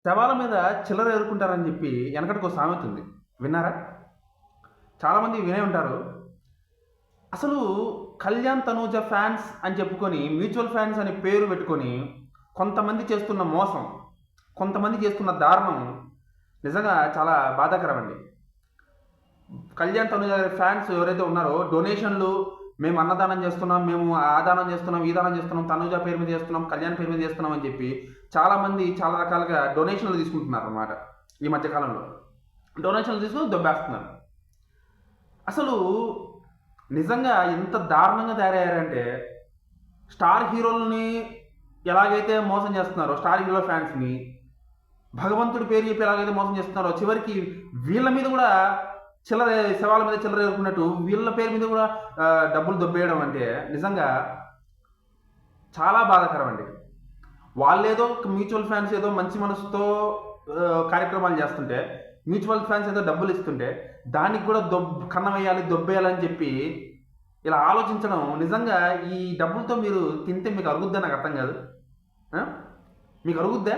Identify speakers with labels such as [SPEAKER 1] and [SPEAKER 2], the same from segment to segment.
[SPEAKER 1] శవాల మీద చిల్లర ఏరుకుంటారని చెప్పి వెనకటికి ఒక సామెత ఉంది. విన్నారా? చాలామంది వినే ఉంటారు. అసలు కళ్యాణ్ తనూజ ఫ్యాన్స్ అని చెప్పుకొని మ్యూచువల్ ఫ్యాన్స్ అనే పేరు పెట్టుకొని కొంతమంది చేస్తున్న మోసం, కొంతమంది చేస్తున్న దారుణం నిజంగా చాలా బాధాకరం అండి. కళ్యాణ్ తనూజ గారి ఫ్యాన్స్ ఎవరైతే ఉన్నారో డొనేషన్లు, మేము అన్నదానం చేస్తున్నాం, మేము ఆ దానం చేస్తున్నాం, ఈ దానం చేస్తున్నాం, తనూజ పేరు మీద చేస్తున్నాం, కళ్యాణ్ పేరు మీద చేస్తున్నాం అని చెప్పి చాలామంది చాలా రకాలుగా డొనేషన్లు తీసుకుంటున్నారు అన్నమాట. ఈ మధ్యకాలంలో డొనేషన్లు తీసుకుని దొబ్బేస్తున్నారు. అసలు నిజంగా ఎంత దారుణంగా తయారయ్యారంటే, స్టార్ హీరోలని ఎలాగైతే మోసం చేస్తున్నారో స్టార్ హీరో ఫ్యాన్స్ని, భగవంతుడి పేరు చెప్పి ఎలాగైతే మోసం చేస్తున్నారో చివరికి వీళ్ళ మీద కూడా చిల్లర, శవాల మీద చిల్లర వేసుకున్నట్టు వీళ్ళ పేరు మీద కూడా డబ్బులు దొబ్బేయడం అంటే నిజంగా చాలా బాధాకరం అండి. వాళ్ళేదో మ్యూచువల్ ఫ్యాన్స్ ఏదో మంచి మనసుతో కార్యక్రమాలు చేస్తుంటే, మ్యూచువల్ ఫ్యాన్స్ ఏదో డబ్బులు ఇస్తుంటే దానికి కూడా కన్నం వేయాలి, దొబ్బేయాలని చెప్పి ఇలా ఆలోచించడం నిజంగా ఈ డబ్బులతో మీరు తింటే మీకు అరుగుద్దా? నాకు అర్థం కాదు. మీకు అరుగుద్దా?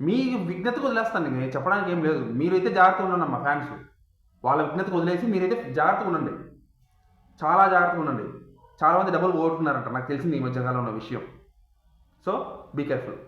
[SPEAKER 1] మీ విజ్ఞతకు వదిలేస్తాను, నేను చెప్పడానికి ఏం లేదు. మీరైతే జాగ్రత్తగా ఉండండి మా ఫ్యాన్స్. వాళ్ళ విజ్ఞతకు వదిలేసి మీరైతే జాగ్రత్తగా ఉండండి, చాలా జాగ్రత్తగా ఉండండి. చాలామంది డబ్బులు పోగొట్టుకున్నారంట, నాకు తెలిసింది ఈ మధ్యకాలంలో ఉన్న విషయం. So be careful.